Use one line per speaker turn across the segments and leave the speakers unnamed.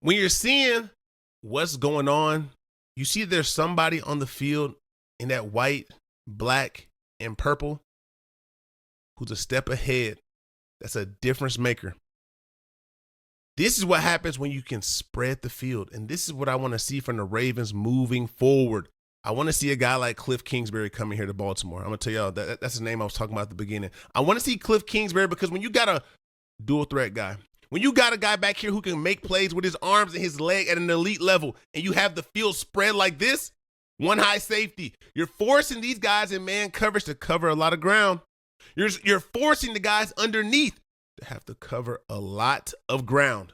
When you're seeing what's going on, you see there's somebody on the field in that white, black, and purple who's a step ahead. That's a difference maker. This is what happens when you can spread the field. And this is what I want to see from the Ravens moving forward. I want to see a guy like Kliff Kingsbury coming here to Baltimore. I'm going to tell y'all that's the name I was talking about at the beginning. I want to see Kliff Kingsbury because when you got a dual threat guy, when you got a guy back here who can make plays with his arms and his leg at an elite level, and you have the field spread like this, one high safety, you're forcing these guys in man coverage to cover a lot of ground. You're forcing the guys underneath to have to cover a lot of ground.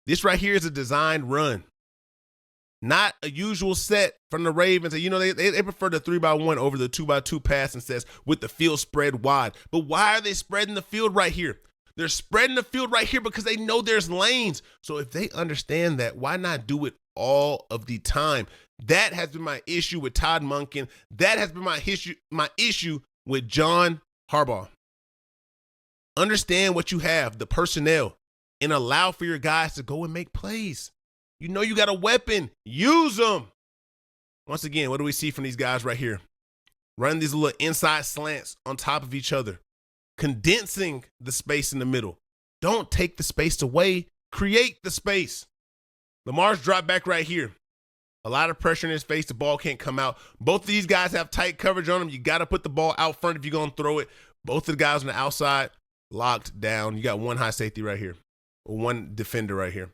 This right here is a designed run, not a usual set from the Ravens. And, you know, they prefer the 3-by-1 over the 2-by-2 passing sets with the field spread wide. But why are they spreading the field right here? They're spreading the field right here because they know there's lanes. So if they understand that, why not do it all of the time? That has been my issue with Todd Monken. That has been my issue with John Harbaugh. Understand what you have, the personnel, and allow for your guys to go and make plays. You know you got a weapon. Use them. Once again, what do we see from these guys right here? Running these little inside slants on top of each other, condensing the space in the middle. Don't take the space away. Create the space. Lamar's drop back right here. A lot of pressure in his face. The ball can't come out. Both of these guys have tight coverage on them. You got to put the ball out front if you're going to throw it. Both of the guys on the outside locked down. You got one high safety right here, or one defender right here.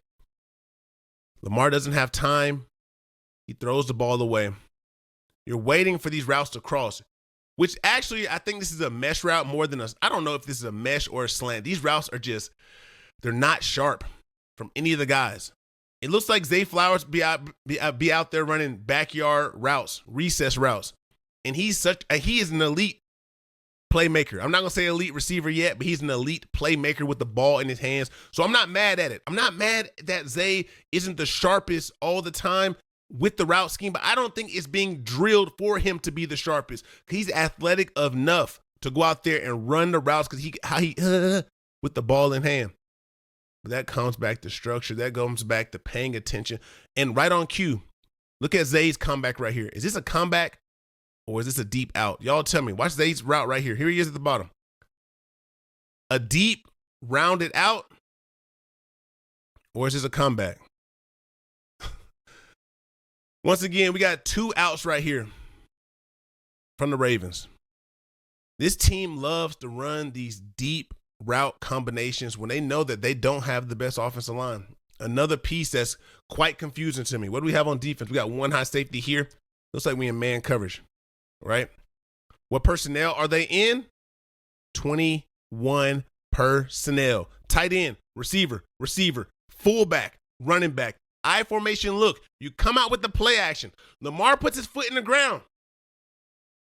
Lamar doesn't have time. He throws the ball away. You're waiting for these routes to cross, which actually I think this is a mesh route more than I don't know if this is a mesh or a slant. These routes are they're not sharp from any of the guys. It looks like Zay Flowers be out there running backyard routes, recess routes. And he is an elite playmaker. I'm not going to say elite receiver yet, but he's an elite playmaker with the ball in his hands. So I'm not mad at it. I'm not mad that Zay isn't the sharpest all the time with the route scheme, but I don't think it's being drilled for him to be the sharpest. He's athletic enough to go out there and run the routes because he with the ball in hand. But that comes back to structure. That comes back to paying attention. And right on cue, look at Zay's comeback right here. Is this a comeback or is this a deep out? Y'all tell me. Watch Zay's route right here. Here he is at the bottom. A deep, rounded out, or is this a comeback? Once again, we got two outs right here from the Ravens. This team loves to run these deep route combinations when they know that they don't have the best offensive line. Another piece that's quite confusing to me. What do we have on defense? We got one high safety here. Looks like we in man coverage, right? What personnel are they in? 21 personnel. Tight end, receiver, fullback, running back. I formation look. You come out with the play action. Lamar puts his foot in the ground.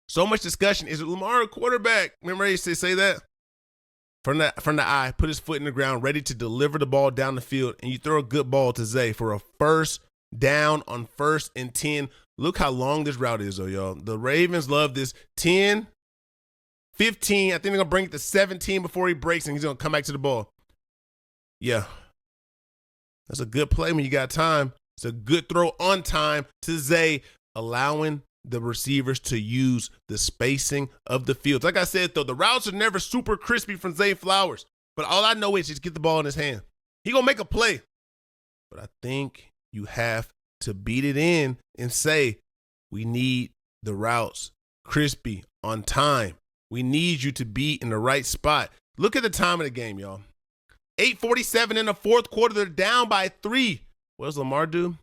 So much discussion. Is it Lamar a quarterback? Remember I used to say that? From the eye, put his foot in the ground, ready to deliver the ball down the field, and you throw a good ball to Zay for a first down on 1st and 10. Look how long this route is, though, y'all. The Ravens love this. 10, 15. I think they're going to bring it to 17 before he breaks, and he's going to come back to the ball. Yeah. That's a good play when you got time. It's a good throw on time to Zay, allowing the receivers to use the spacing of the field. Like I said, though, the routes are never super crispy from Zay Flowers. But all I know is just get the ball in his hand. He going to make a play. But I think you have to beat it in and say, we need the routes crispy on time. We need you to be in the right spot. Look at the time of the game, y'all. 8:47 in the fourth quarter. They're down by 3. What does Lamar do?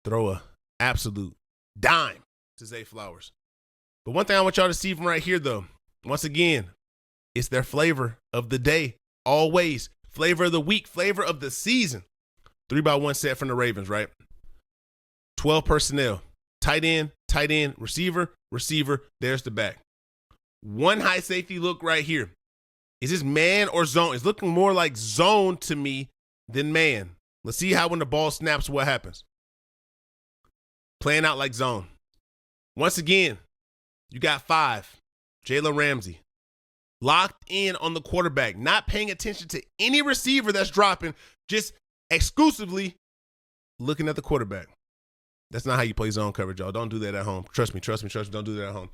Throw a absolute dime to Zay Flowers. But one thing I want y'all to see from right here, though, once again, it's their flavor of the day. Always. Flavor of the week. Flavor of the season. 3-by-1 set from the Ravens, right? 12 personnel. Tight end, receiver. There's the back. One high safety look right here. Is this man or zone? It's looking more like zone to me than man. Let's see how when the ball snaps, what happens. Playing out like zone. Once again, you got 5. Jalen Ramsey. Locked in on the quarterback. Not paying attention to any receiver that's dropping. Just exclusively looking at the quarterback. That's not how you play zone coverage, y'all. Don't do that at home. Trust me. Don't do that at home.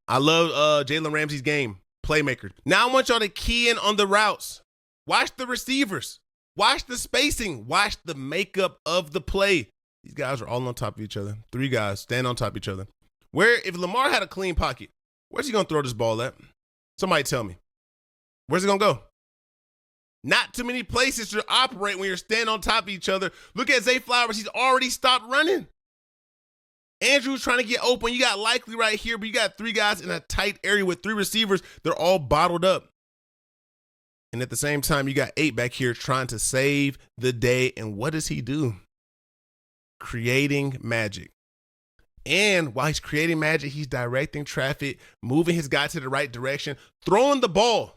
I love Jalen Ramsey's game, playmaker. Now I want y'all to key in on the routes. Watch the receivers. Watch the spacing. Watch the makeup of the play. These guys are all on top of each other. 3 guys stand on top of each other. If Lamar had a clean pocket, where's he going to throw this ball at? Somebody tell me. Where's it going to go? Not too many places to operate when you're standing on top of each other. Look at Zay Flowers. He's already stopped running. Andrew's trying to get open. You got Likely right here, but you got 3 guys in a tight area with 3 receivers. They're all bottled up. And at the same time, you got 8 back here trying to save the day. And what does he do? Creating magic. And while he's creating magic, he's directing traffic, moving his guy to the right direction, throwing the ball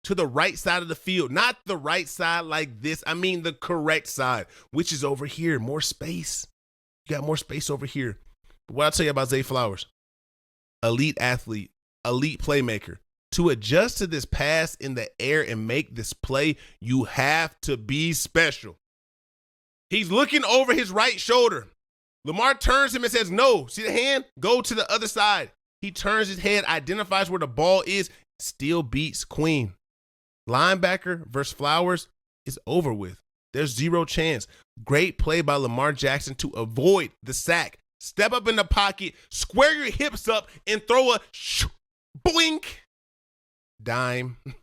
to the right side of the field. Not the right side like this. I mean the correct side, which is over here. More space. You got more space over here. But what I'll tell you about Zay Flowers, elite athlete, elite playmaker. To adjust to this pass in the air and make this play, you have to be special. He's looking over his right shoulder. Lamar turns him and says, no. See the hand? Go to the other side. He turns his head, identifies where the ball is, still beats Queen. Linebacker versus Flowers is over with. There's 0 chance. Great play by Lamar Jackson to avoid the sack. Step up in the pocket, square your hips up, and throw a boink. Dime.